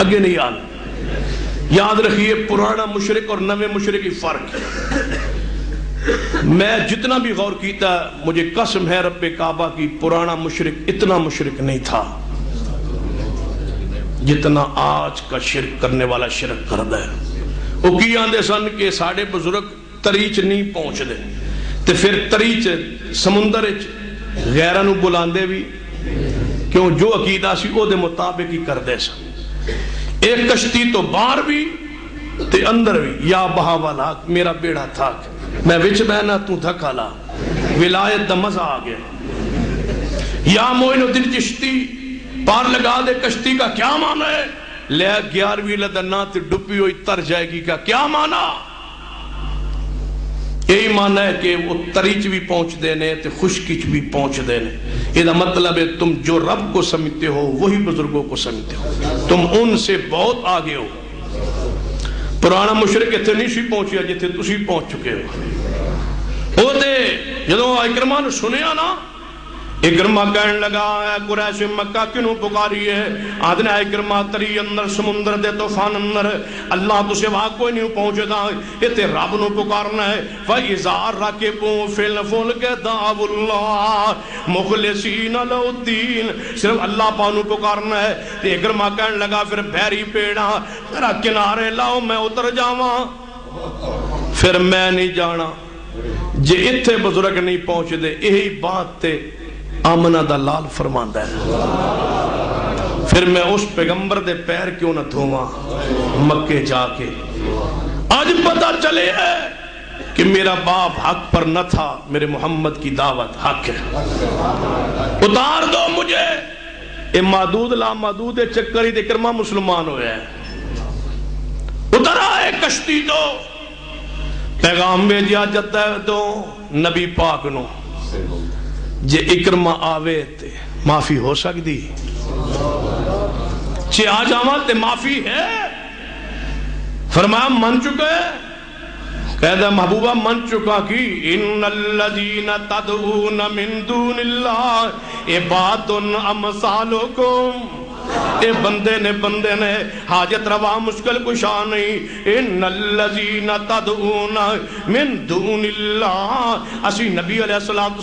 اگے نہیں آنا. یاد رکھیے پرانا مشرک اور نوے مشرک کی فرق. میں جتنا بھی غور کیتا مجھے قسم ہے رب کعبہ کی پرانا مشرک اتنا مشرک نہیں تھا جتنا آج کا شرک کرنے والا شرک کردا ہے. وہ کی آندے سن کہ ساڑھے بزرگ تریچ نہیں پہنچ دے تے پھر تریچ سمندر غیرہ نو بلاندے بھی کیوں جو عقیدہ سی او دے مطابق ہی کردے سن. ایک کشتی تو باہر بھی تے اندر بھی. یا بہا والا میرا بیڑا تھاک میں وچ بہنا تو دھکا لا ولایت دا مزہ آ گیا. یا معین الدین چشتی پار لگا دے کشتی کا کیا معنی ہے؟ لے 11ویں لدنا تے ڈپی ہوئی تر جائے گی کا کیا معنی؟ یہی معنی ہے کہ وہ تریچ بھی پہنچ دینے تے خشکچ بھی پہنچ دینے. یہ مطلب ہے تم جو رب کو سمجھتے ہو وہی بزرگوں کو سمجھتے ہو. تم ان سے بہت آگے ہو. پرانا مشرک اتنے نہیں سی پہنچیا جتنے تسی پہنچ چکے ہو. وہ دے جدو اکرمہ نے سنیا نا اکرمہ کہنے لگا اے قریش مکہ کنوں پکاری ہے؟ آدھنے اکرمہ تری اندر سمندر دے طوفان اندر اللہ تو سوا کوئی نہیں پہنچے دا یہ تے رب نو پکارنا ہے. فَإِذَا رَكِبُوا فِي الْفُلْكِ دَعَوُا اللَّهَ مُخْلِصِينَ لَهُ الدِّينَ صرف اللہ پانو پکارنا ہے. تے اکرمہ کہنے لگا پھر بحری پیڑا میرا کنارے لاؤ میں اتر جاواں. پھر میں نہیں جانا جے اتھے بزرگ نہیں پہنچ دے. یہی بات تے آمنہ دا لال فرماندہ ہے. پھر میں اس پیغمبر دے پیر کیوں نہ دھواں مکے جا کے. آج پتہ چلے ہے کہ میرا باپ حق پر نہ تھا میرے محمد کی دعوت حق ہے. اتار دو مجھے. اے معدود لا معدود چکری دے کرما مسلمان ہوئے ہیں. اتر آئے کشتی تو پیغام بھیجیا جاتا ہے تو نبی پاک نو جے اکرمہ آوے تے معافی ہو سکتی چے آ جاواں تے معافی ہے. فرمایا من چکے کہہ محبوبہ من چکا کی ان الذین تدعون من دون اللہ عباد امثالکم. اے بندے نے حاجت روا مشکل کشا نہیں. ان الذین تدعون من دون اللہ اسی نبی علیہ السلام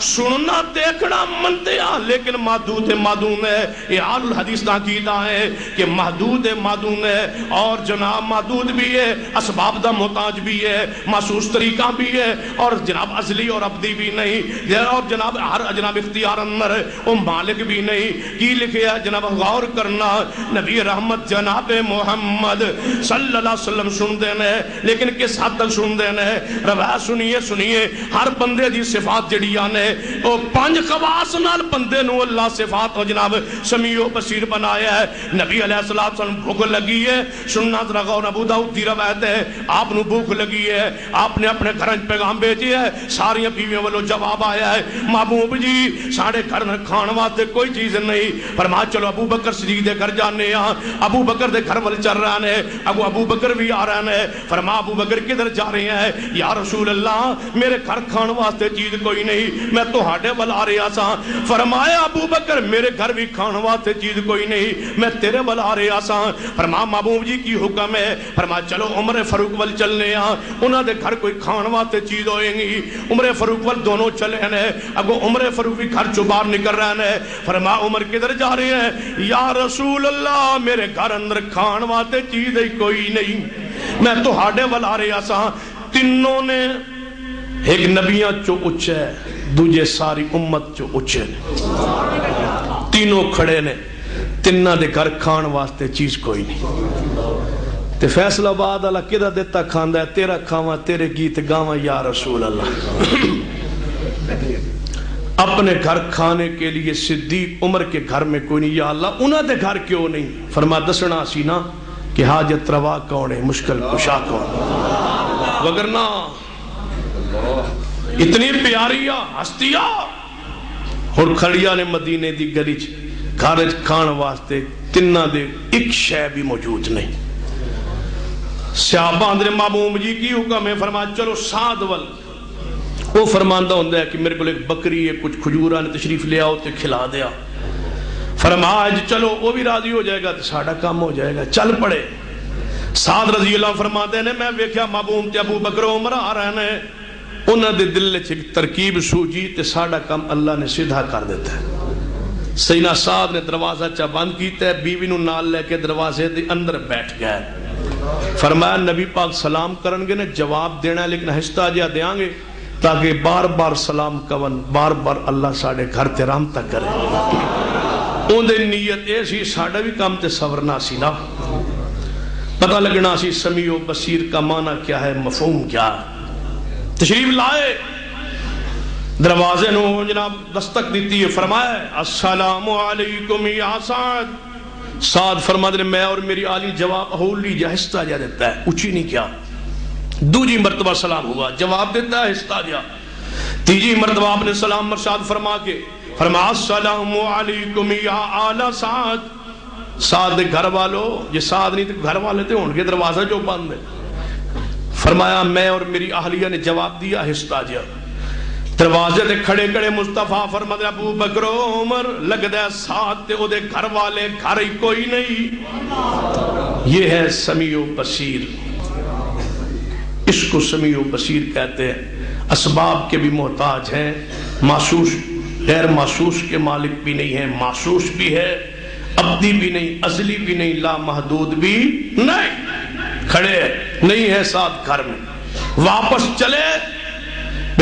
سننا دیکھنا منتے ہیں لیکن محدود معدوم ہے. یہ آل الحدیث تاکیدہ ہے کہ محدود معدوم ہے اور جناب محدود بھی ہے اسباب دا محتاج بھی ہے محسوس طریقہ بھی ہے اور جناب ازلی اور ابدی بھی نہیں اور جناب ہر جناب اختیار اندر وہ مالک بھی نہیں. کی لکھے جناب غور کرنا نبی رحمت جناب محمد صلی اللہ علیہ وسلم سن دینے لیکن کس حد تک سن دینے روایت سنیے ہر بندے دی صفات جڑی آنے وہ 5 خواص نال بندے نو اللہ صفات و جناب سمیع و بصیر بنایا ہے. نبی علیہ السلام بھوک لگی ہے سننا ذرا غور. ابو داؤد دی روایت ہے آپ نو بھوک لگی ہے آپ نے اپنے گھرن پیغام بھیجی ہے ساری بیویوں والوں جواب آیا ہے محبوب جی ساڑھے گھر کھان واسطے کوئی چیز نہیں. فرمایا چلو ابو بکر صدیق دے گھر جانے ہیں. ابو بکر دے گھر والے چل رہے ہیں ابو بکر بھی آ رہے ہیں. فرمایا ابو بکر کدھر جا رہے ہیں؟ یا رسول اللہ میرے گھر کھان واسطے چیز کوئی نہیں میں تو ہاڑے وال آ رہا سا. فرمایا ابو بکر میرے گھر بھی کھان واسطے چیز کوئی نہیں میں تیرے وال آ رہا سا. فرمایا محبوب جی کی حکم ہے؟ فرمایا چلو عمر فاروق وال چلنے ہیں انہاں دے گھر کوئی کھان واسطے چیز ہوئے گی. عمر فاروق وال دونوں چلے ہیں اگو عمر فاروق بھی گھر چو باہر نکل رہے ہیں. فرمایا عمر کدھر جا رہے ہیں؟ یا رسول اللہ میرے گھر اندر کھان واسطے چیز ہی کوئی نہیں میں تو ہاڑے وال آ رہا سا. تینوں نے ایک نبیاں چو اچھے دوجے ساری امت چو اچھے تینوں کھڑے نے تینہ دے گھر کھان واسطے چیز کوئی نہیں. تے فیصلہ بعد اللہ کدھا دیتا کھاندہ ہے تیرا کھاواں تیرے گیت گاواں یا رسول اللہ. اپنے گھر کھانے کے لیے صدیق عمر کے گھر میں کوئی نہیں. یا اللہ انہاں دے گھر کیوں نہیں؟ فرما دسنا سینا کہ حاجت روا کون ہے مشکل کشا کون وگرنہ اتنی پیاریا ہستیا اور کھڑیا نے مدینے دی گلی گھر کھان واسطے تنہ دے ایک شے بھی موجود نہیں. صحابہ اندر محبوب جی کی حکم ہے فرمایا چلو سعد ول. وہ فرماندہ ہوندہ ہے کہ میرے کو ایک بکری ہے کچھ کھجورہ نے تشریف لے آؤ تے کھلا دیا. فرمایا آج چلو وہ بھی راضی ہو جائے گا تو ساڑھا کام ہو جائے گا، چل پڑے۔ سعد رضی اللہ فرماتے ہیں میں ویکھیا معبوم تے ابو بکر عمر آ رہے ہیں، انہاں دے دل چ ترکیب سوجی تے ساڑھا کام اللہ نے سیدھا کر دیتا ہے۔ سیدنا سعد نے دروازہ چا بند کیتا ہے، بیوی نو نال لے کے دروازے دے اندر بیٹھ گئے۔ فرمایا نبی پاک سلام کرنگے نے جواب دینا ہے لیکن ہستا جیا دیاں گے تاکہ بار بار سلام کون، بار بار اللہ ساڑھے گھر تے رحمتہ کرے۔ اون دے نیت ایسی ساڑھا بھی کام تے سورنا سی نا، پتہ لگنا سی سمیع و بصیر کا معنی کیا ہے، مفہوم کیا ہے۔ تشریف لائے، دروازے نو جناب دستک دیتی ہے، فرمایا السلام علیکم یا سعد۔ سعد فرماتے ہیں میں اور میری آلی جواب ہولی جہستہ جا دیتا ہے، اچھی نہیں کیا۔ دوجی مرتبہ سلام ہوا، جواب دیتا ہے ہستا جا۔ تیجی مرتبہ آپ نے سلام مرشاد فرما کے فرمایا السلام علیکم یا آل سعد۔ سعد دے گھر والو، یہ سعد نہیں تو گھر والے تھے ان کے دروازہ جو بند ہے۔ فرمایا میں اور میری اہلیہ نے جواب دیا ہستا جا۔ دروازے دے کھڑے کھڑے مصطفیٰ فرماتے ہیں ابو بکر عمر لگ دے ساتھ تے او دے گھر والے گھر ہی کوئی نہیں۔ یہ ہے سمیع و بصیر، اس کو سمیع و بصیر کہتے ہیں۔ اسباب کے بھی محتاج ہیں، محسوس غیر محسوس کے مالک بھی نہیں ہے، محسوس بھی ہے، ابدی بھی نہیں، ازلی بھی نہیں، لا محدود بھی نہیں۔ کھڑے نہیں ہے ساتھ گھر میں، واپس چلے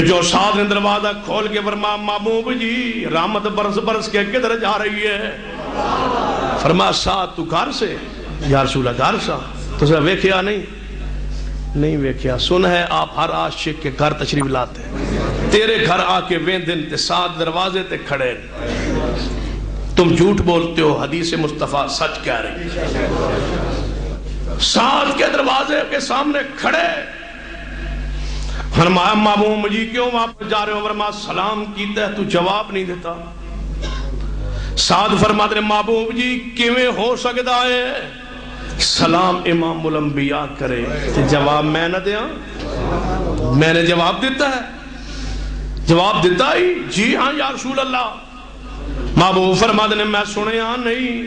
جو سعد نے دروازہ کھول کے فرمایا محبوب جی رحمت برس برس کے کدھر جا رہی ہے؟ فرمایا سعد تو گھر سے؟ یا رسول اللہ گھر سا تو اسے ویکھیا نہیں ویکھیا، سن ہے آپ ہر عاشق کے گھر تشریف لاتے ہیں، تیرے گھر آ کے ویندن تے سعد دروازے تے کھڑے، تم جھوٹ بولتے ہو، حدیث مصطفیٰ سچ کہہ رہی۔ سعد کے دروازے کے سامنے کھڑے، فرمایا محبوب جی کیوں واپس جا رہے ہو؟ فرمایا سلام کیتا ہے تو جواب نہیں دیتا۔ سعد فرماتے ہیں محبوب جی کیویں ہو سکتا ہے سلام امام الانبیاء کرے تو جواب میں نہ دیا؟ میں نے جواب دیتا ہے، جواب دیتا ہی جی ہاں یا رسول اللہ۔ محبوب فرماتے ہیں میں سنے ہاں نہیں،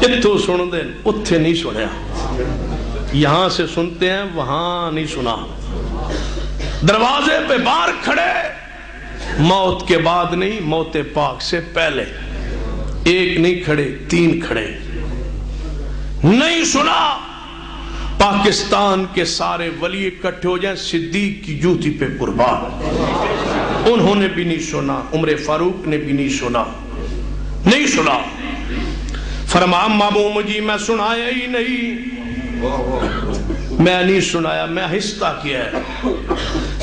اتھو سن دیں اتھے نہیں سنیا، یہاں سے سنتے ہیں وہاں نہیں سنا۔ دروازے پہ باہر کھڑے، موت کے بعد نہیں، موت پاک سے پہلے، ایک نہیں کھڑے تین کھڑے، نہیں سنا۔ پاکستان کے سارے ولی اکٹھے ہو جائیں صدیق کی جوتی پہ قربان، انہوں نے بھی نہیں سنا، عمر فاروق نے بھی نہیں سنا، نہیں سنا۔ فرمایا محبوب جی میں سنایا ہی نہیں، میں نہیں سنایا، میں ہستا کیا ہے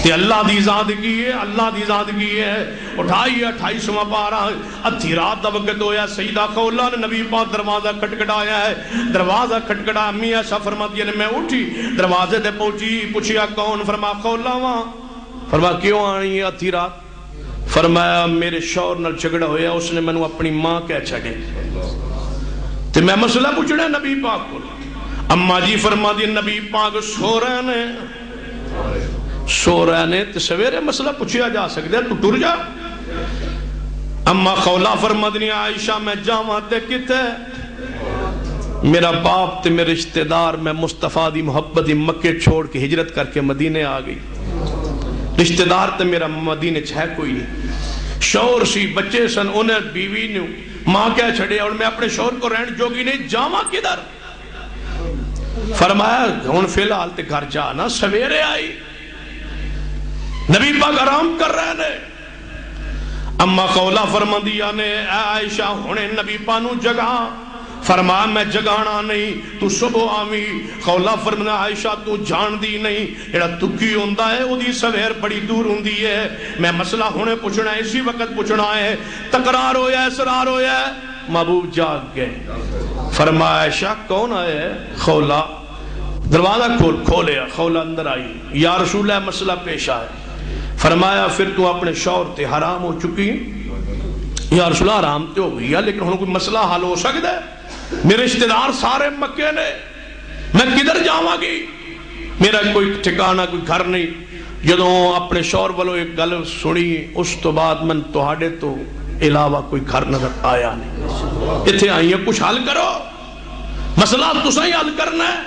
کہ اللہ دی زادگی ہے، اللہ دی زادگی ہے۔ اٹھائی 28واں پارہ، ادھی رات دا وقت ہویا، سیدہ خولہ نے نبی پاک دروازہ کھٹکھٹایا ہے، دروازہ کھٹکھٹا، امی ایسا فرماتی ہے میں اٹھی دروازے تے پہنچی، پوچھیا کون؟ فرمایا خولہ وہاں۔ فرمایا کیوں آئی ہے ادھی رات؟ فرمایا میرے شوہر نال جھگڑا ہویا، اس نے مینوں اپنی ماں کہہ چھڑے تے میں مسئلہ پوچھنا نبی پاک کو۔ اما جی فرما دی نبی پاک سو رہے نے تے سویرے مسئلہ پوچھیا جا سکتا ہے، تو ٹر جا۔ اما خولہ فرما دی عائشہ میں جاواں تے کتے میرا باپ تے میرے رشتہ دار، میں مصطفیٰ دی محبت دی مکے چھوڑ کے ہجرت کر کے مدینے آ گئی، رشتہ دار تے میرا مدینے چھے کوئی نہیں، شوہر سی بچے سن، انہیں بیوی نے ماں کہہ چھڑے اور میں اپنے شوہر کو رہن جوگی نہیں، جاواں کدھر؟ فرمایا ہن فی الحال تے گھر جانا، سویرے آئی، نبی پاک آرام کر رہے نے۔ اما خولہ فرما دیا نے اے عائشہ ہونے نبی پانو جگہ، فرمایا میں جگانا نہیں، تو صبح آمی۔ خولہ فرمایا عائشہ تو جان دی نہیں، ایڑا تکی ہوندہ ہے او دی سویر بڑی دور ہوندی ہے، میں مسئلہ ہونے پوچھنا ہے، اسی وقت پوچھنا ہے، تقرار ہویا ہے، اسرار ہویا ہے۔ محبوب جاگ گئے، فرمایا عائشہ کون آئے ہے؟ خولہ۔ دروازہ کھولیا، خولہ اندر آئی، یا رسول اللہ مسئلہ پیش آئے۔ فرمایا پھر تو اپنے شوہر تے حرام ہو چکی؟ یا رسول اللہ حرام تے ہو گئی ہے، لیکن ہن کوئی مسئلہ حل ہو سکتا ہے؟ میرے رشتہ دار سارے مکے نے، میں کدھر جاواں گی؟ میرا کوئی ٹھکانہ، کوئی گھر نہیں۔ جدوں اپنے شوہر والوں ایک گل سنی، اس تو بعد من تہاڈے تو علاوہ کوئی گھر نظر آیا نہیں. اتھے آئی ہیں کچھ حل کرو, مسئلہ تساں ہی حل کرنا ہے.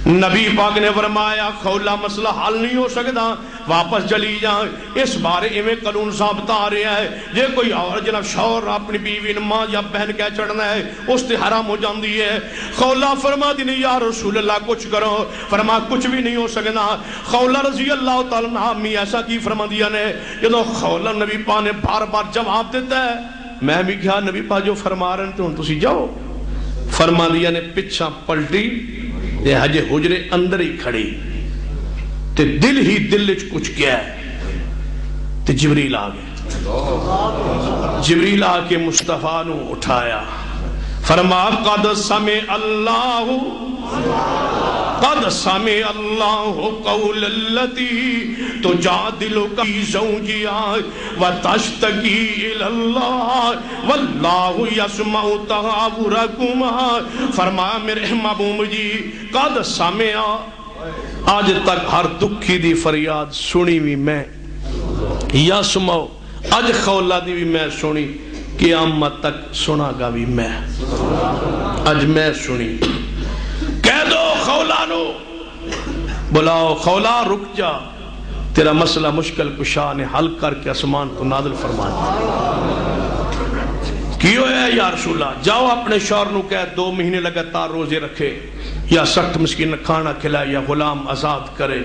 نبی پاک نے فرمایا خولا مسئلہ حل نہیں ہو سکتا, واپس چلی جائیں. اس بارے ایویں قانون ثابت آ رہا ہے جے کوئی اور جناب شوہر اپنی بیوی نے ماں یا بہن کہہ چڑھنا ہے اس تے حرام ہو جاندی ہے. خولا فرما دی نہیں یا رسول اللہ کچھ کرو, فرما کچھ بھی نہیں ہو سکنا. خولا رضی اللہ تعالیٰ عنہ امی ایسا کی فرما دیا نے جدو خولا نبی پاک نے بار بار جواب دیتا ہے, میں بھی کہا نبی پاک جو فرما رہے ہیں تو تسی جاؤ. فرما دیا نے پچھا پلٹی تے ہجے حجرے اندر ہی کھڑی تے دل ہی دل کچھ کیا ہے تے جبریل آ گئے. جبریل آ کے مصطفیٰ نو اٹھایا, فرما قد سمع اللہ قول اللتی تجادلک فی زوجہا وتشتکی الی اللہ واللہ یسمع تحاورکما. فرمایا میرے محبوب جی قد سمع, آج تک ہر دکھی دی فریاد سنی بھی میں, یسمع اج خولا دی بھی میں سنی, قیامت تک سنا گا بھی میں, اج میں سنی. کہہ دو خولا نو, بلاؤ خولا رک جا, تیرا مسئلہ مشکل کشا نے حل کر کے اسمان کو نازل فرما کیوں ہے یا رسول اللہ. جاؤ اپنے شوہر نو کہہ 2 مہینے لگاتار روزے رکھے یا 60 مسکین کھانا کھلائے یا غلام آزاد کرے.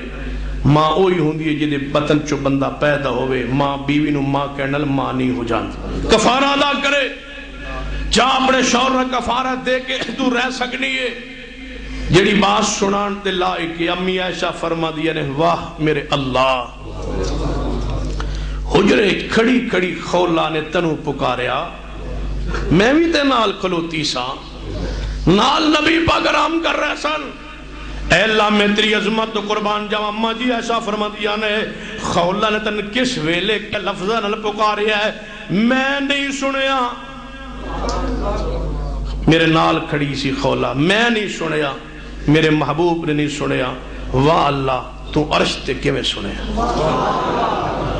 ماں اوہی ہوندی ہے جدے بطن چو بندہ پیدا ہوئے, ماں بیوی نو ماں کہنل ماں نہیں ہو جانتی. کفارہ ادا کرے, جا اپنے شوہر کفارہ دے کے تو رہ سکنی ہے. جڑی بات سنان تے لائق امی عائشہ فرما دیا نے واہ میرے اللہ. حجرے کھڑی کھڑی خولا نے تنو پکاریا, میں بھی تے نال کھلوتی سا, نال نبی پاک آرام کر رہے سن. اے اللہ میں تیری عظمت تو قربان جاواں. اما جی ایسا فرما دیا نے خولا نے تن کس ویلے کے لفظہ نال پکاریا ہے میں نہیں سنیا. میرے نال کھڑی سی خولا, میں نہیں سنیا, میرے محبوب نے نہیں سنیا. واہ اللہ تو عرش تے کیویں سنیا.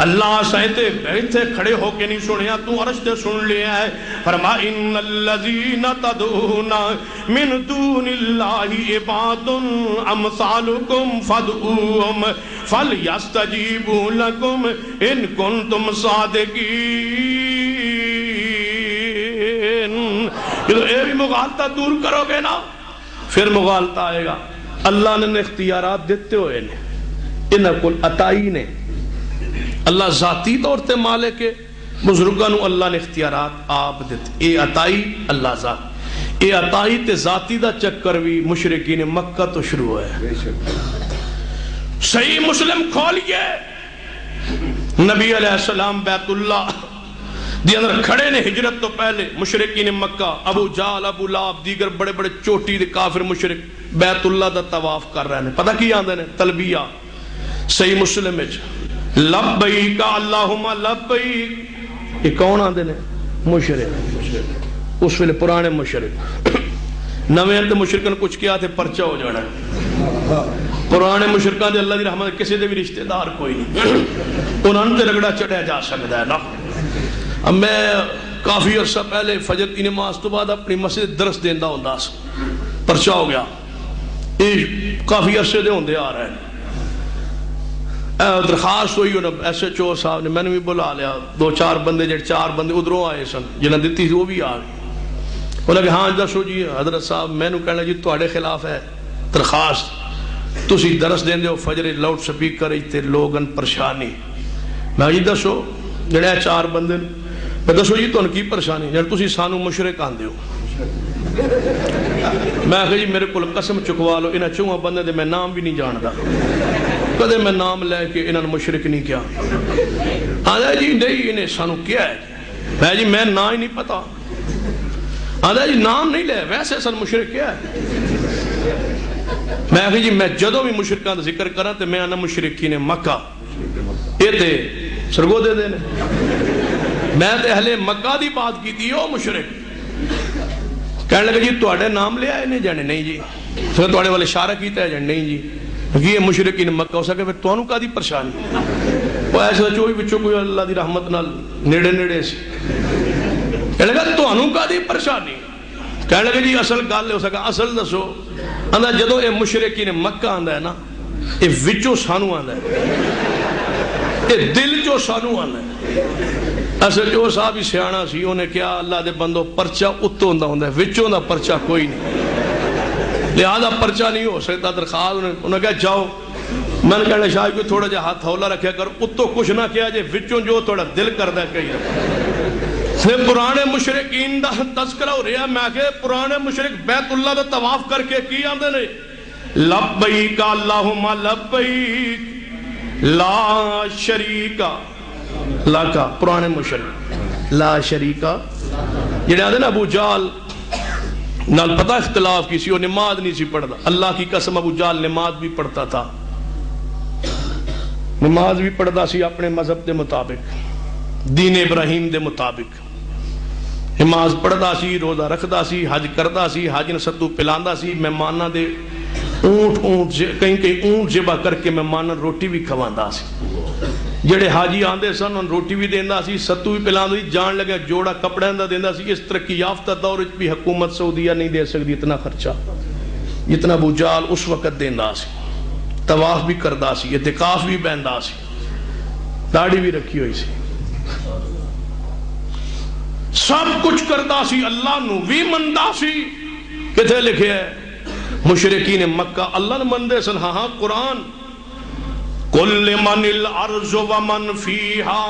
اللہ سہتے بیٹھے کھڑے ہو کے نہیں سنیا, تو عرش تے سن لیا ہے. فرما ان الذین تدعون من دون اللہ عباد امثالکم فادعوہم فلیستجیبوا لکم ان کنتم صادقین. یہ بھی مغالطہ دور کرو گے نا پھر مغالطہ آئے گا. اللہ نے اختیارات دیتے ہوئے نے, انہاں کل عطائی نے, اللہ ذاتی طور تے مالک ہے, بزرگاں نو اللہ نے اختیارات آپ دیتے. اے عطائی اللہ ذات, اے عطائی تے ذاتی دا چکر بھی مشرکین مکہ تو شروع ہے. صحیح مسلم کھولیے, نبی علیہ السلام بیت اللہ دی اندر کھڑے نے ہجرت تو پہلے. مشرکین مکہ ابو جہل ابو لہب دیگر بڑے بڑے چوٹی دے کافر مشرک بیت اللہ دا طواف کر رہے ہیں. پتہ کی آندے نے تلبیہ صحیح مسلم وچ لبیک اللہم لبیک. یہ کون آندے نے مشرک, اس ویلے پرانے مشرک. نویں تے مشرکن کچھ کیا تھے پرچہ ہو جانا. پرانے مشرکان دے اللہ دی رحمت کسی دے بھی رشتہ دار کوئی نہیں, انہاں تے رگڑا چڑھیا جا سکتا ہے نا. اب میں کافی عرصہ پہلے فجر کی نماز تو بعد اپنی مسجد درس دیندہ ہوندا سا, پرچہ ہو گیا. یہ کافی عرصے دے ہوندے آ رہے ہیں. درخواست ہوئی انہوں ایس ایچ او صاحب نے, میں نے بھی بلا لیا. 2-4 بندے جڑے 4 بندے ادھروں آئے سن جنہیں دیتی تھی وہ بھی آ گئی. انہوں نے کہا ہاں دسو جی حضرت صاحب. میں نے کہنا جی تواڈے خلاف ہے درخواست, تسی درس دیندے ہو فجر لاؤڈ سپیکر تے لوگن پریشانی. میں جی دسو جڑے 4 بندے میں دسو جی تہن کی پریشانی جڑے تسی سانو مشرک آندے ہو. میں کہا جی میرے کو قسم چکوا لو انہاں 4 بندے دے میں نام بھی نہیں جاندا, کدے میں نام لے کے انہاں مشرک نہیں کیا. آدھا جی نہیں انہیں سانو کیا ہے. میں جی میں نام ہی نہیں پتا. آدھا جی نام نہیں لے ویسے سن مشرک کیا ہے. میں کہا جی میں جدوں بھی مشرکان دا ذکر کرا تے میں آنا مشرکین مکہ یہ تے سرگو دے دینے. میں تے اہل مکہ دی بات کی تھی او مشرک. کہنے لگا جی تواڈے نام لے آئے نہیں جانے. نہیں جی. پھر تواڈے والے اشارہ کیتا ہے جانے. نہیں جی یہ مشرکین مکہ ہو سکے پھر تانوں کا دی پریشانی. وہ ایسے چوئی بچوں کوئی اللہ دی رحمت نال نیڑے نیڑے سی کہنے لگا تو انہوں کا دی پریشانی؟ کہنے لگا جی اصل گل ہے، اس کا اصل دسو؟ آندا جدو اے مشرکین مکہ آندا ہے نا، اے وچوں سانو آندا ہے، اے دل جو سانو آندا ہے۔ اصل جو صاحب ہی سیانا سی، انہیں کیا اللہ دے بندو پرچہ اتو ہوندا ہے، وچوں دا پرچہ کوئی نہیں، لہذا پرچہ نہیں ہو سکتا۔ درخواست انہوں نے کہا جاؤ، میں نے کہنا شاید کوئی تھوڑا جا ہاتھ ہولا رکھیا کر، اتو کچھ نہ کیا جے، وچوں جو تھوڑا دل کردہ کہی۔ پرانے مشرکین دا تذکرہ ہو رہا ہے، میں کہ پرانے مشرک بیت اللہ دا طواف کر کے کی آندے نے، لبیک اللہم لبیک لا شریکہ لاکا، پرانے مشرک لا شریکہ جنہیں آدھے نا ابو جال نال پتہ اختلاف کسی وہ نماز نہیں سی پڑھتا، اللہ کی قسم ابو جال نماز بھی پڑھتا تھا، نماز بھی پڑھتا سی اپنے مذہب دے مطابق، دین ابراہیم دے مطابق نماز پڑھتا سی، روزہ رکھتا سی، حج کرتا سی، حج نے ستو پلاندا سی، مہماناں دے اونٹ کہیں اونٹ ذبح کر کے مہماناں روٹی بھی کھواندا سی، جڑے حاجی آندے سن ان روٹی بھی دیندا سی، ستو بھی پلاندا سی، جان لگا جوڑا کپڑے دا دیندا سی۔ اس ترقی یافتہ دور وچ بھی حکومت سعودیہ نہیں دے سکتی اتنا خرچہ جتنا ابو جال اس وقت دیندا سی، طواف بھی کردا سی، اعتکاف بھی بہندا سی، داڑھی بھی رکھی ہوئی سی، سب کچھ کردا سی، اللہ نو بھی مندا سی۔ کتے لکھے ہے مشرکین مکہ اللہ نے مندے سن، ہاں ہاں قرآن قُلْ لِمَنِ الْأَرْضُ وَمَنْ فِيهَا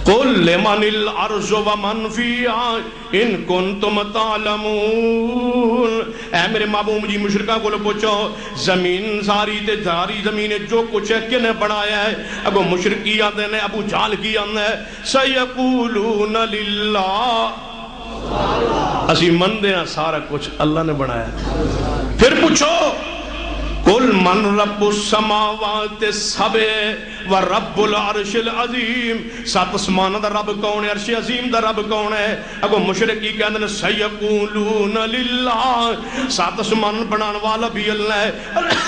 قُلْ لِمَنِ الْأَرْضُ وَمَنْ فِيهَا إِن كُنْتُمْ تَعْلَمُونَ۔ اے میرے محبوب جی مشرکہ کو پوچھو زمین ساری تے دھاری زمین جو کچھ ہے کنے بنایا ہے؟ اگو مشرکی آتے ہیں، ابو جہل کی آتے ہیں، سَيَقُولُونَ لِلَّهِ، اسی مندے ہیں سارا کچھ اللہ نے بنایا۔ پھر پوچھو قُلْ مَنْ رَبُّ السَّمَاوَاتِ السَّبْعِ وَرَبُّ الْعَرْشِ الْعَظِيمِ، سات اسمان دا رب کون ہے، عرش عظیم دا رب کون ہے؟ اگو مشرکی کہندے نے سَيَقُولُونَ لِلَّهِ، سات اسمان بنان والا بھی اللہ ہے،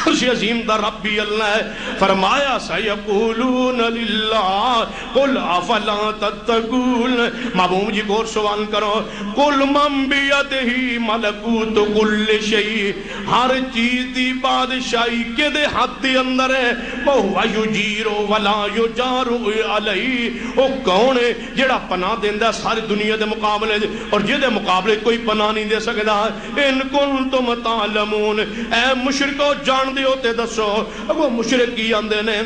عرش عظیم دا رب بھی اللہ ہے۔ فرمایا سَيَقُولُونَ لِلَّهِ قُلْ أَفَلَا تَتَّقُونَ، محبوب جی غور سوال کرو، قُلْ مَنْ بِيَدِهِ مَلَكُوتُ كُلِّ شَيْءٍ، ہر چیز دی بادشاہی کے دے حد دے اندر ہے، وَهُوَ يُجِيرُ وَلَا يُجَارُ عَلَيْهِ، وہ کون ہے جڑا پناہ دیندہ ساری دنیا دے مقابلے اور جے دے مقابلے کوئی پناہ نہیں دے سکتا۔ ان کنتم تعلمون، اے مشرکو جان دے ہوتے دسو، وہ مشرکی آندے نے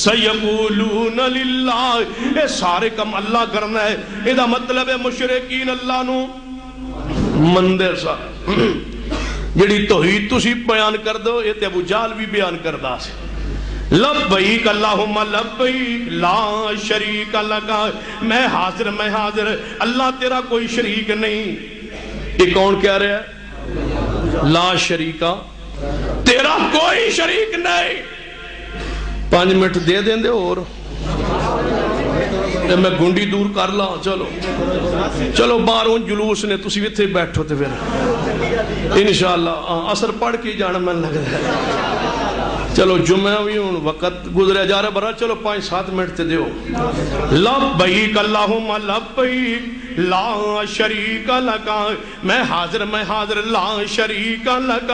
سَيَقُولُونَ لِلَّهِ، اے سارے کم اللہ کرنا ہے، یہ مطلب ہے مشرکین اللہ نو مندر سا جڑی توحید تسی بیان کر دو، یہ تے ابو جہل بھی بیان کردا سی۔ لبیک اللہم لبیک لا شریک لک، میں حاضر اللہ تیرا کوئی شریک نہیں۔ یہ کون کہہ رہا ہے؟ لا شریکہ، تیرا کوئی شریک نہیں۔ 5 منٹ دے دیں دے اور میں گنڈی دور کر لا، چلو باہروں جلوس نے تسی بھی تھے بیٹھو تے پھر انشاءاللہ اثر پڑھ کے جانا میں لگ رہا ہے۔ چلو جمعہ بھی ہوں وقت گزرے جا رہا برا، چلو 5-7 منٹ تے دیو۔ لبیک اللہم لبیک لا شریک لک، میں حاضر لا شریک لک،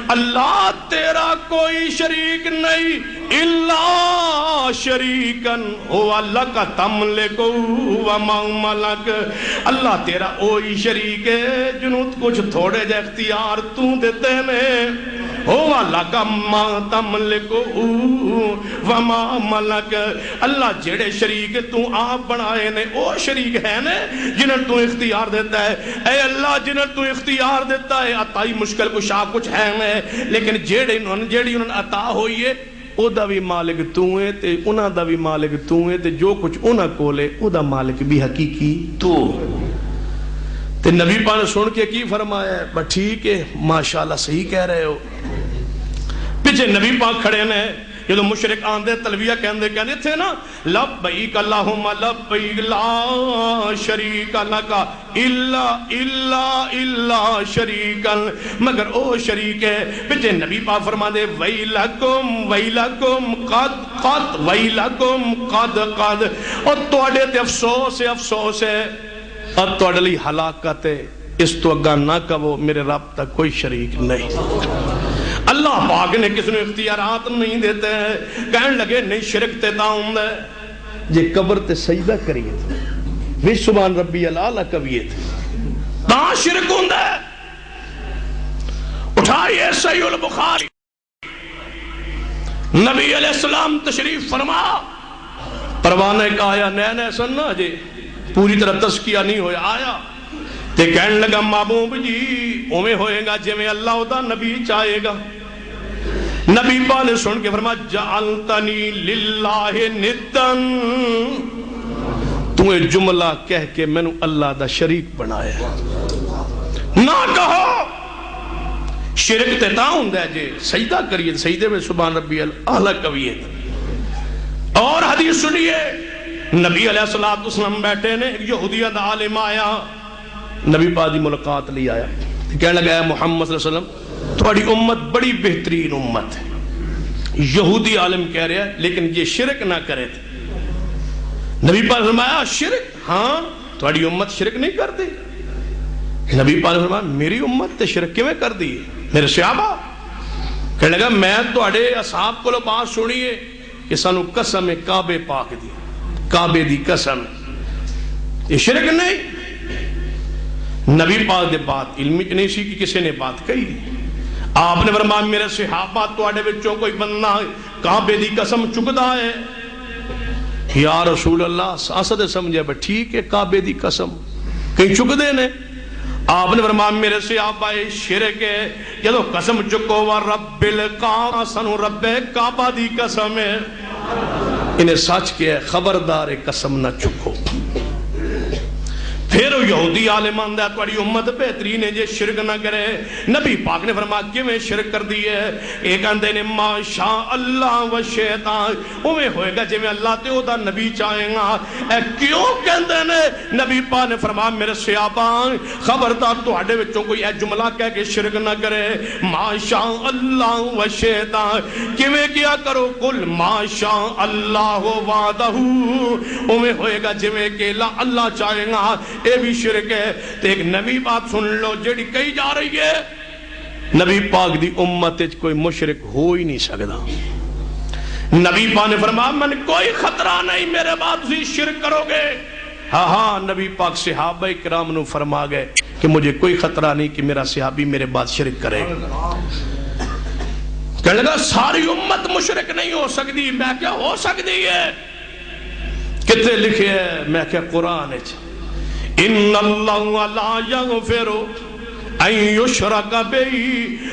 اللہ تیرا کوئی شریک نہیں، الا شریکن ہوا لک تملک وما ملک، اللہ تیرا وہی شریک ہے جنہوں کچھ تھوڑے جے اختیار تو دیتے ہیں، ہوا لک ما تملک وما ملک، اللہ جڑے شریک تو آپ بنائے نے او شریک ہے نے جنہوں تو اختیار دیتا ہے۔ اے اللہ جنہوں تو اختیار دیتا ہے عطائی مشکل کو شاہ کچھ ہے نے، لیکن جیڑی انہوں نے عطا ہوئی ہے او دا بھی مالک تو ہے تے انہاں دا بھی مالک تو ہے تے جو کچھ انہاں کولے او دا مالک بھی حقیقی تو۔ تے نبی پاک نے سن کے کی فرمایا ہے؟ بس ٹھیک ہے ماشاءاللہ صحیح کہہ رہے ہو۔ پیچھے نبی پاک کھڑے نے جدو مشرک آندے تلبیہ کہندے تھے نا لبیک اللہم لبیک لا شریک لک الا شریکا مگر او شریک ہے بچے نبی پاک فرما دے ویلکم قد اور توڑے تے افسوس ہے اور توڑے لی ہلاکت ہے اس تو اگا نہ کہو میرے رب تک کوئی شریک نہیں اللہ پاک نے کس نے اختیارات نہیں دیتے ہیں کہنے لگے نہیں شرک تے تاؤں دے جے قبر تے سجدہ کریے تھے وی سبحان ربی العالی کبیے تھے تاں شرک ہوں دے اٹھائیے صحیح البخاری نبی علیہ السلام تشریف فرما پروانے کا آیا نئے سننا جی پوری طرح تذکیہ نہیں ہویا آیا تے کہنے لگا محبوب جی اوے ہوئے گا جی میں اللہ دا نبی چاہے گا نبی پاک نے سن کے فرما جعلتنی للہ ندن تو ایک جملہ کہہ کے میں نے اللہ دا شریک بنایا نہ کہو شرک تے تاؤں دے جے سجدہ کریے سجدے میں سبحان ربی اعلیٰ کبیت اور حدیث سنیے نبی علیہ السلام بیٹھے نے یہودیہ دا عالم آیا نبی پاک دی ملاقات لی آیا کہنے لگا ہے محمد صلی اللہ علیہ وسلم تھوڑی امت بڑی بہترین امت ہے یہودی عالم کہہ رہا ہے لیکن یہ شرک نہ کرے تھے نبی پاک نے فرمایا شرک ہاں تھوڑی امت شرک نہیں کر دی نبی پاک نے فرمایا میری امت تے شرک کیوں کر دی میرے صحابہ کہنے لگا میں تھوڑے اصحاب کو بات سنیے کہ سانو قسم کعبے پاک دی کعبے دی قسم یہ شرک نہیں نبی پاک دے بات علمی نہیں سی کہ کسی نے بات کہی آپ نے فرمایا میرے صحابہ تواڈے وچوں کوئی بندہ کعبے دی قسم چکدا ہے یا رسول اللہ ساسد سمجھے بھائی ٹھیک ہے کعبے دی قسم کہیں چکدے نے آپ نے فرمایا میرے صحابہ شرک ہے جدو قسم چکو وا رب الکعبہ سنو رب کعبہ دی قسم ہے انہیں سچ کیا ہے خبردار قسم نہ چکو پھر یہودی عالمان دے توڑی امت بہترین ہے جے شرک نہ کرے نبی پاک نے فرمایا کہ میں شرک کر دی ہے ایک اندے نے ما شاء اللہ و شیطان اوے ہوئے گا جے میں اللہ تے او دا نبی چاہیں گا اے کیوں کہندے نے نبی پاک نے فرمایا میرے صحابہ خبردار تواڈے وچوں کوئی اے جملہ کہہ کے شرک نہ کرے ما شاء اللہ و شیطان کیویں کیا کرو قل ما شاء اللہ وحدہ اوے ہوئے گا جے میں کہ اللہ چاہیں گا اے بھی شرک ہے تو ایک نبی بات سن لو جڑی کہی جا رہی ہے نبی پاک دی امت کوئی مشرک ہو ہی نہیں سکتا نبی پاک نے فرمایا من کوئی خطرہ نہیں میرے بعد تسی شرک کرو گے ہاں نبی پاک صحابہ کرام نے فرما گئے کہ مجھے کوئی خطرہ نہیں کہ میرا صحابی میرے بعد شرک کرے کہنے لگا ساری امت مشرک نہیں ہو سکتی میں کیا ہو سکتی ہے کتنے لکھے ہے میں کیا قرآن ہے ان اللہ لا یغفر ان یشرک بہ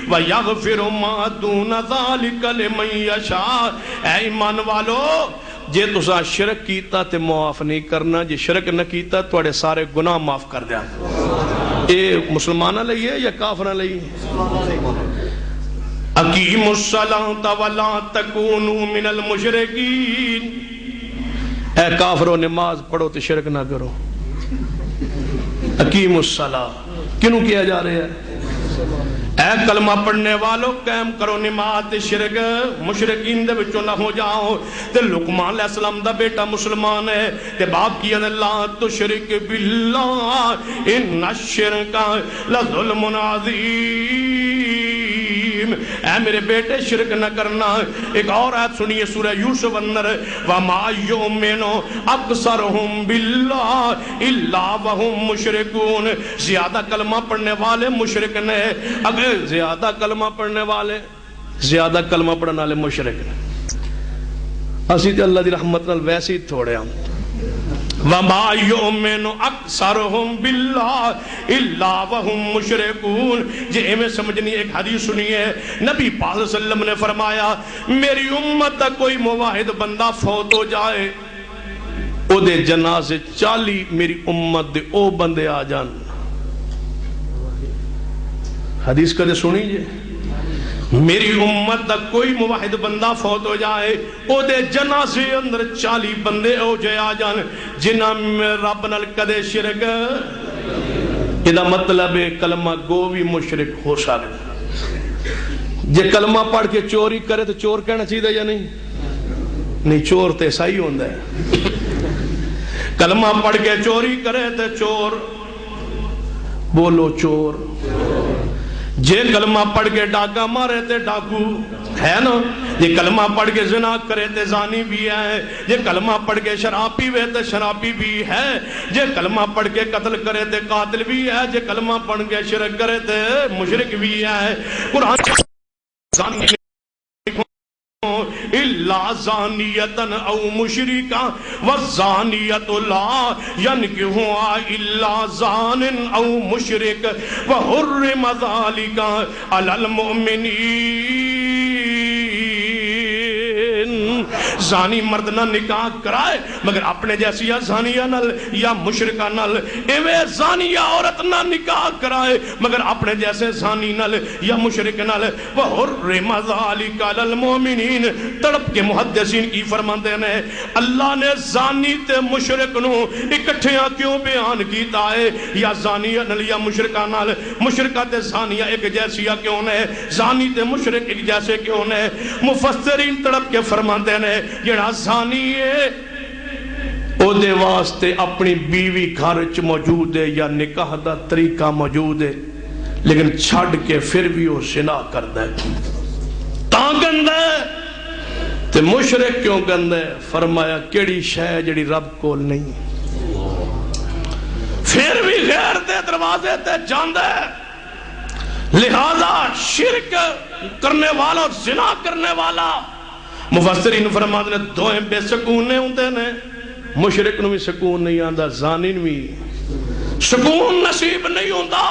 ویغفر ما دون ذلک لمن یشاء اے ایمان والو جے تسا شرک کیتا تے معاف نہیں کرنا جے شرک نہ کیتا توڑے سارے گناہ معاف کر دیا اے مسلمانہ لئی ہے یا کافرہ لئی اقیموا الصلاۃ ولا تکونوا من المشرکین اے کافروں نماز پڑھو تے شرک نہ کرو اقیم الصلاۃ کنوں کیا جا رہا ہے اے کلمہ پڑھنے والوں قائم کرو نماز شرک مشرکین دے وچوں نہ ہو جاؤ تے لقمان علیہ السلام دا بیٹا مسلمان ہے تے باپ کیا اللہ تشرک باللہ ان الشرک لظلم عظیم اے میرے بیٹے شرک نہ کرنا ایک اور آیت سنیے سورہ یوسف اندر وما یؤمن اکثرهم باللہ الا وهم مشرکون زیادہ کلمہ پڑھنے والے مشرک نے اگر زیادہ کلمہ پڑھنے والے مشرک نے اسی تے اللہ دی رحمت نال ویسے ہی تھوڑے ہم وما یؤمن اکثرهم باللہ الا وهم مشرکون جے میں سمجھنی ایک حدیث سنیے نبی پاک صلی اللہ علیہ وسلم نے فرمایا میری امت کا کوئی موحد بندہ فوت ہو جائے او دے جنازے 40 میری امت دے او بندے آ جان حدیث کدے سنی جے میری امت دا کوئی موحد بندہ فوت ہو جائے او دے جنازے اندر 40 بندے او جے آ جان جنہاں رب نال کدے شرک یہ مطلب ہے کلمہ گو بھی مشرک ہو سکتا جے کلمہ پڑھ کے چوری کرے تو چور کہنا چاہیے یا نہیں چور تے صحیح ہوندہ ہے کلمہ پڑھ کے چوری کرے تو چور بولو چور جے کلمہ پڑھ کے ڈاکہ مارے تے ڈاکو ہے نا یہ کلمہ پڑھ کے زنا کرے تے زانی بھی ہے یہ کلمہ پڑھ کے شراب پیوے تے شرابی بھی ہے یہ کلمہ پڑھ کے قتل کرے تے قاتل بھی ہے یہ کلمہ پڑھ کے شرک کرے تے مشرک بھی ہے قرآن زانی إلا زانية أو مشركا والزانية لا ينكحها إلا زان أو مشرك وحرم ذلك على المؤمنين زانی مرد نہ نکاح کرائے مگر اپنے جیسی یا زانیہ نل یا مشرکہ نل ایوے زانیہ عورت نہ نکاح کرائے مگر اپنے جیسے زانی نل یا مشرک نل وَحُرِّمَ ذَلِكَ عَلَى الْمُؤْمِنِينَ تڑپ کے محدثین کی فرماندے ہیں اللہ نے زانی تے مشرک نو اکٹھیاں کیوں بیان کیتا ہے یا زانیہ نل یا مشرکہ نل مشرکہ تے زانیہ ایک جیسی کیوں نے زانی تے مشرک ایک جیسے کیوں نے مفسرین تڑپ کے فرماندے ہیں جڑا زانی ہے او دے واسطے اپنی بیوی گھر موجود ہے یا نکاح دا طریقہ موجود ہے لیکن چھڑ کے پھر بھی وہ زنا کردا ہے تاں گندا ہے تے مشرک کیوں گندا ہے فرمایا کیڑی شے جڑی رب کول نہیں پھر بھی غیر دے دروازے تے جاندا ہے لہذا شرک کرنے والا اور زنا کرنے والا مفسرین فرماتے ہیں دوئیں بے سکون نہیں ہوندے نے مشرک نو بھی سکون نہیں آندا زانی نو بھی سکون نصیب نہیں ہوندا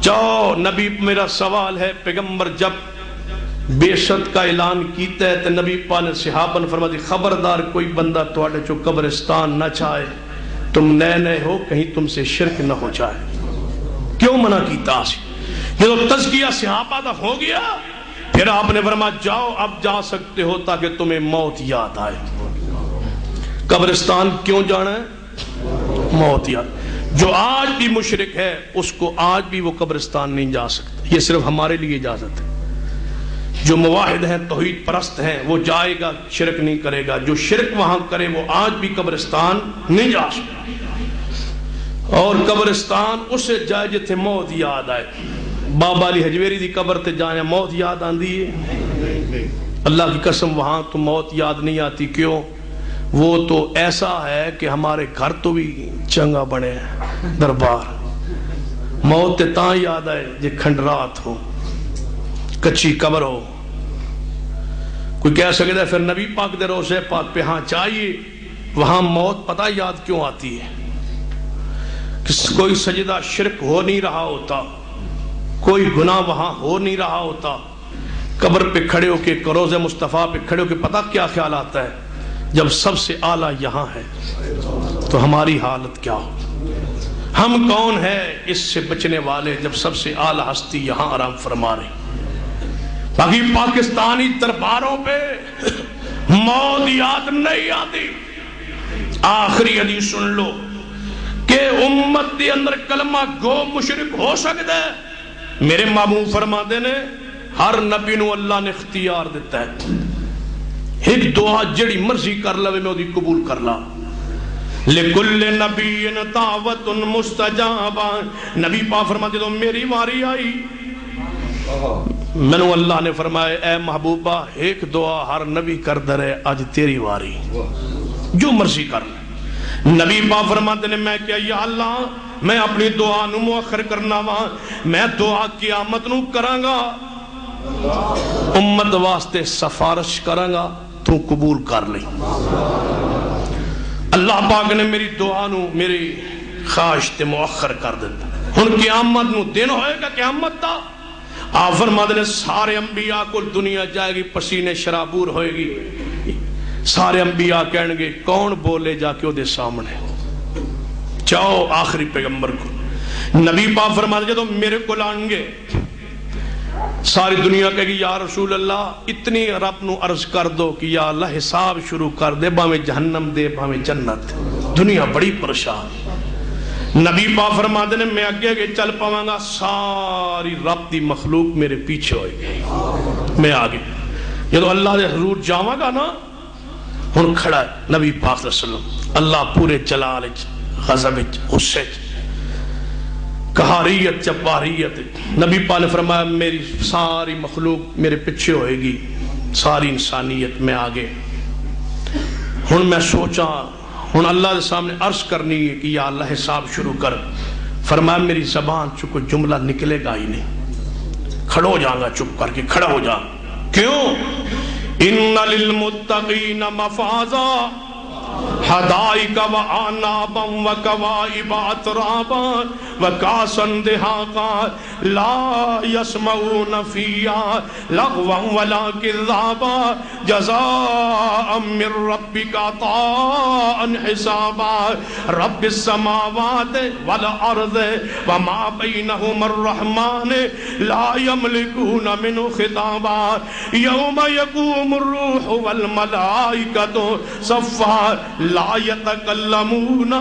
جاؤ نبی میرا سوال ہے پیغمبر جب بیشت کا اعلان کیتا ہے تو نبی پاک نے صحابہ نے فرمایا خبردار کوئی بندہ تواڈے چو قبرستان نہ چاہے تم نئے نئے ہو کہیں تم سے شرک نہ ہو جائے کیوں منع کیتا سی یہ تزکیہ صحابہ دا ہو گیا پھر آپ نے فرمایا جاؤ اب جا سکتے ہو تاکہ تمہیں موت یاد آئے قبرستان کیوں جانا ہے موت یاد جو آج بھی مشرک ہے اس کو آج بھی وہ قبرستان نہیں جا سکتا یہ صرف ہمارے لیے اجازت ہے جو موحد ہیں توحید پرست ہیں وہ جائے گا شرک نہیں کرے گا جو شرک وہاں کرے وہ آج بھی قبرستان نہیں جا سکتا اور قبرستان اسے جائے جتھے موت یاد آئے بابا علی حجویری دی قبر تے جانے موت یاد آندی ہے اللہ کی قسم وہاں تو موت یاد نہیں آتی کیوں وہ تو ایسا ہے کہ ہمارے گھر تو بھی چنگا بنے دربار موت تے تاں یاد آئے جے کھنڈرات ہو کچی قبر ہو کوئی کہہ سکتا ہے پھر نبی پاک دے روزے پاک پہ ہاں چاہیے وہاں موت پتہ یاد کیوں آتی ہے کوئی سجدہ شرک ہو نہیں رہا ہوتا کوئی گناہ وہاں ہو نہیں رہا ہوتا قبر پہ کھڑے ہو کے روضہ مصطفیٰ پہ کھڑے ہو کے پتہ کیا خیال آتا ہے جب سب سے اعلیٰ یہاں ہے تو ہماری حالت کیا ہو ہم کون ہیں اس سے بچنے والے جب سب سے اعلیٰ ہستی یہاں آرام فرما رہی باقی پاکستانی درباروں پہ موت یاد نہیں آتی آخری حدیث سن لو کہ امت کے اندر کلمہ گو مشرک ہو سکتا ہے میرے محبوب فرماتے نے ہر نبی نو اللہ نے اختیار دیتا ہے ایک دعا جڑی مرضی کر لوے میں وہ قبول کر لا لکل نبی دعوت مستجابہ نبی پاک فرماتے تو میری واری آئی میں نے اللہ نے فرمایا اے محبوبہ ایک دعا ہر نبی کر درے آج تیری واری جو مرضی کر لے نبی پاک فرماتے ہیں میں کیا یا اللہ میں اپنی دعا نو مؤخر کرنا وا میں دعا قیامت نو کرانگا امت واسطے سفارش کرانگا تو قبول کر لیں اللہ پاک نے میری دعا نو میری خواہش تے مؤخر کر دیتا ہن قیامت نو دن ہوئے گا قیامت دا آپ فرماتے ہیں سارے انبیاء کو دنیا جائے گی پسینے شرابور ہوئے گی سارے انبیاء کہنے گے کون بولے جا کے وہ دے سامنے چاہو آخری پیغمبر کو نبی پاک فرماتے ہیں تو میرے کو لانگے ساری دنیا کہے گی یا رسول اللہ اتنی رب نو عرض کر دو کہ یا اللہ حساب شروع کر دے، باویں جہنم دے باویں جنت۔ دنیا بڑی پریشان۔ نبی پاک فرماتے نے میں اگے کے چل پاواں گا، ساری رب دی مخلوق میرے پیچھے ہوئے گی، میں آگے۔ جدو اللہ دے حضور جاواں گا نا، ہن کھڑا ہے نبی پاک صلی اللہ علیہ وسلم، اللہ پورے جلال وچ، غضب وچ، غصے وچ، قہاریت جباریت۔ نبی پاک نے فرمایا میری ساری مخلوق میرے پیچھے ہوئے گی، ساری انسانیت میں آگے۔ ہن میں سوچا ہن اللہ کے سامنے عرض کرنی ہے کہ یا اللہ حساب شروع کر۔ فرمایا میری زبان سے کوئی جملہ نکلے گا ہی نہیں، کھڑا ہو جاؤں گا، چپ کر کے کھڑا ہو جا۔ کیوں؟ ان للمتقین مفازا حدائق و آنابا و کوائب اترابا و کاسن دہاقا لا یسمعون فیہا لغوا ولا کذابا جزاء من ربک عطاء حسابا رب السماوات والارض وما بینہم الرحمن لا یملکون منہ خطابا یوم یقوم الروح والملائکۃ صفا لا يتكلمون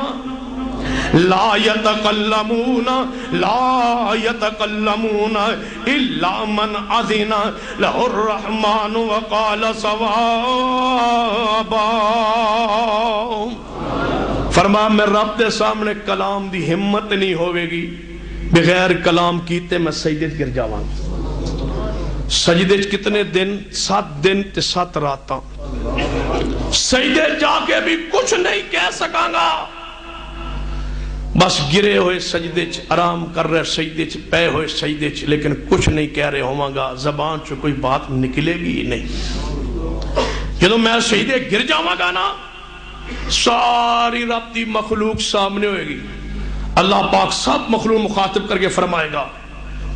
لا يتكلمون لا يتكلمون إلا من أذن له الرحمن وقال صوابا۔ فرمایا میں رب دے سامنے کلام دی ہمت نہیں ہوئے گی، بغیر کلام کیتے میں سجدے گر جاواں۔ سجدے کتنے دن؟ 7 دن تے 7 راتاں۔ سجدے جا کے بھی کچھ نہیں کہہ سکاں گا، بس گرے ہوئے سجدے چ، آرام کر رہے سجدے چ، پے ہوئے سجدے چ، لیکن کچھ نہیں کہہ رہے ہوں گا، زبان سے کوئی بات نکلے گی نہیں۔ جدو میں سجدے گر جاواں گا نا، ساری رب دی مخلوق سامنے ہوئے گی، اللہ پاک سب مخلوق مخاطب کر کے فرمائے گا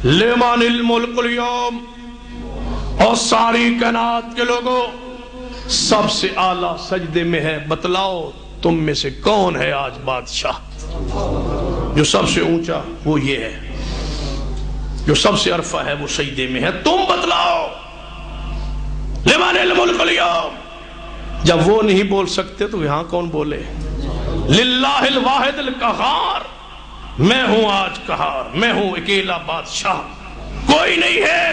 لمن الملک اليوم، اور ساری کائنات کے لوگوں سب سے اعلیٰ سجدے میں ہے، بتلاؤ تم میں سے کون ہے آج بادشاہ؟ جو سب سے اونچا وہ یہ ہے، جو سب سے عرفہ ہے وہ سجدے میں ہے، تم بتلاؤ لمن الملک اليوم۔ جب وہ نہیں بول سکتے تو یہاں کون بولے؟ للہ الواحد القہار، میں ہوں آج قہار، میں ہوں اکیلا بادشاہ، کوئی نہیں ہے۔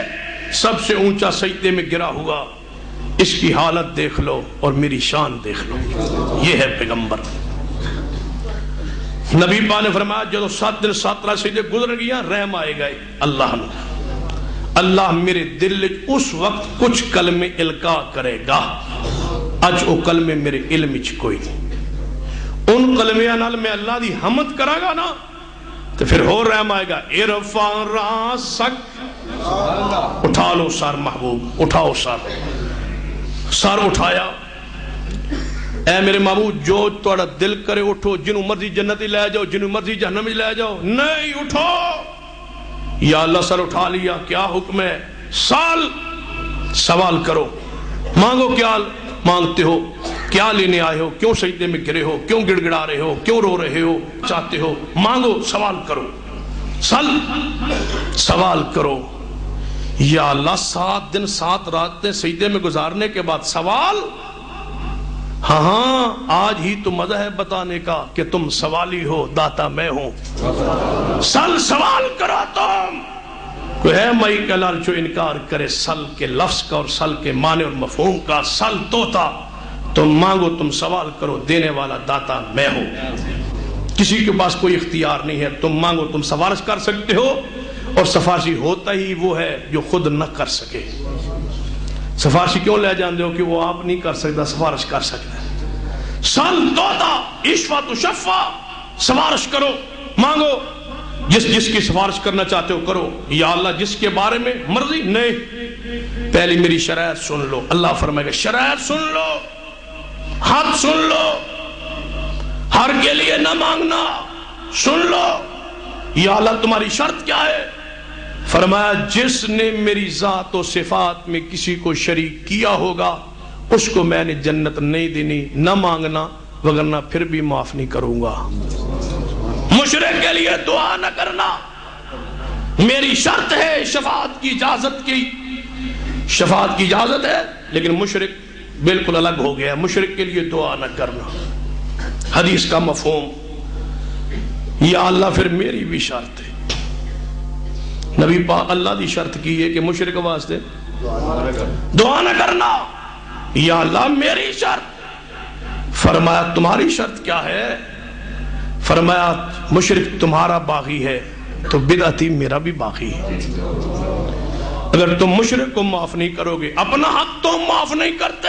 سب سے اونچا سجدے میں گرا ہوا، اس کی حالت دیکھ لو اور میری شان دیکھ لو، یہ ہے پیغمبر۔ نبی پاک نے فرمایا جدو 7 دن 7 رات سجدے گزر گیا، رحم آئے گئے اللہ نے، اللہ میرے دل اس وقت کچھ کلمے القا کرے گا، اج او کلمے میرے علم وچ کوئی نہیں، ان کلمیاں نال میں اللہ دی حمد کراں گا نا تو پھر ہو رحم آئے گا۔ ارفع راسک، اٹھا لو سر محبوب، اٹھاؤ سر، سر اٹھایا، اے میرے محبوب جو تھوڑا دل کرے اٹھو، جنہوں مرضی جنت لے جاؤ، جنہوں مرضی جہنم لے جاؤ، نہیں اٹھو۔ یا اللہ سر اٹھا لیا، کیا حکم ہے؟ سوال کرو، مانگو، کیا مانگتے ہو، کیا لینے آئے ہو، کیوں سجدے میں گرے ہو، کیوں گڑ گڑا رہے ہو، کیوں رو رہے ہو، چاہتے ہو، مانگو، سوال کرو، سوال کرو۔ یا اللہ 7 دن 7 راتیں سجدے میں گزارنے کے بعد سوال؟ ہاں آج ہی تو مزہ ہے بتانے کا کہ تم سوالی ہو، داتا میں ہوں۔ سوال کرو تم، کوئی ہے مئی کا لالچو انکار کرے سل کے لفظ کا اور سل کے معنی اور مفہوم کا؟ سل توتا، تم مانگو، تم سوال کرو، دینے والا داتا میں ہوں، کسی کے پاس کوئی اختیار نہیں ہے، تم مانگو، تم سفارش کر سکتے ہو، اور سفارشی ہوتا ہی وہ ہے جو خود نہ کر سکے۔ سفارشی کیوں لے جاندے ہو کہ وہ آپ نہیں کر سکتا، سفارش کر سکتا ہے۔ سل توتا اشفا تو شفا، سفارش کرو، مانگو، جس کی سفارش کرنا چاہتے ہو کرو۔ یا اللہ جس کے بارے میں مرضی نہیں، پہلی میری شرائط سن لو۔ اللہ فرمائے گا شرائط سن لو، حد سن لو، ہر کے لیے نہ مانگنا، سن لو۔ یا اللہ تمہاری شرط کیا ہے؟ فرمایا جس نے میری ذات و صفات میں کسی کو شریک کیا ہوگا اس کو میں نے جنت نہیں دینی، نہ مانگنا وگرنہ پھر بھی معاف نہیں کروں گا۔ مشرک کے لیے دعا نہ کرنا، میری شرط ہے شفاعت کی اجازت کی، شفاعت کی اجازت ہے، لیکن مشرک بالکل الگ ہو گیا، مشرک کے لیے دعا نہ کرنا۔ حدیث کا مفہوم، یا اللہ پھر میری بھی شرط ہے۔ نبی پاک اللہ دی شرط کی ہے کہ مشرک واسطے دعا نہ کرنا۔ یا اللہ میری شرط، فرمایا تمہاری شرط کیا ہے؟ فرمایا مشرک تمہارا باغی ہے تو بدعتی میرا بھی باغی ہے۔ اگر تم مشرک کو معاف نہیں کرو گے، اپنا حق تم معاف نہیں کرتے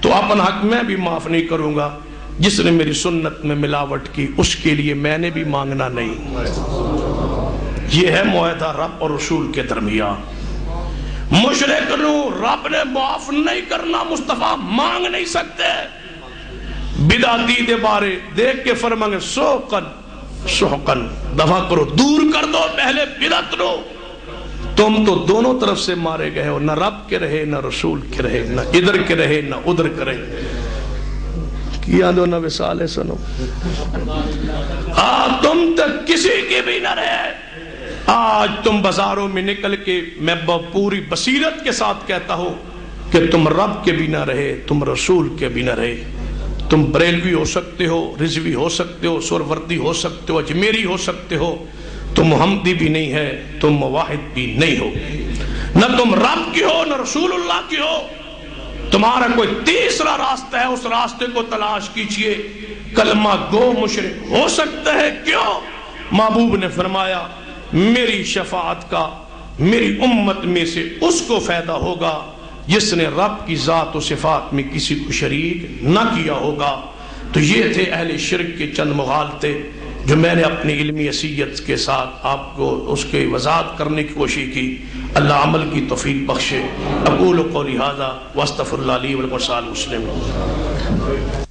تو اپنا حق میں بھی معاف نہیں کروں گا۔ جس نے میری سنت میں ملاوٹ کی اس کے لیے میں نے بھی مانگنا نہیں۔ یہ ہے معاہدہ رب اور رسول کے درمیان۔ مشرک نو رب نے معاف نہیں کرنا، مصطفیٰ مانگ نہیں سکتے۔ بدعتی دے بارے دیکھ کے فرمائیں گے سوقن سحقن، دفع کرو، دور کر دو پہلے بدعت نو۔ تم تو دونوں طرف سے مارے گئے ہو، نہ رب کے رہے نہ رسول کے رہے، نہ ادھر کے رہے نہ ادھر کے رہے۔ کیا دو نہ وصالے سنو، تم تک کسی کی بھی نہ رہے۔ آج تم بازاروں میں نکل کے، میں پوری بصیرت کے ساتھ کہتا ہوں کہ تم رب کے بھی نہ رہے، تم رسول کے بھی نہ رہے۔ تم بریلوی ہو سکتے ہو، رضوی ہو سکتے ہو، سوروردی ہو سکتے ہو، اجمیری ہو سکتے ہو، تم محمدی بھی نہیں ہے، تم موحد بھی نہیں ہو، نہ تم رب کی ہو نہ رسول اللہ کی ہو۔ تمہارا کوئی تیسرا راستہ ہے، اس راستے کو تلاش کیجئے۔ کلمہ گو مشرک ہو سکتا ہے، کیوں؟ محبوب نے فرمایا میری شفاعت کا میری امت میں سے اس کو فائدہ ہوگا جس نے رب کی ذات و صفات میں کسی کو شریک نہ کیا ہوگا۔ تو یہ تھے اہل شرک کے چند مغالطے جو میں نے اپنی علمی حیثیت کے ساتھ آپ کو اس کے وضاحت کرنے کی کوشش کی۔ اللہ عمل کی توفیق بخشے۔ اقول قولی ھذا واستغفر اللہ لی ولکم ولسائر المسلمین۔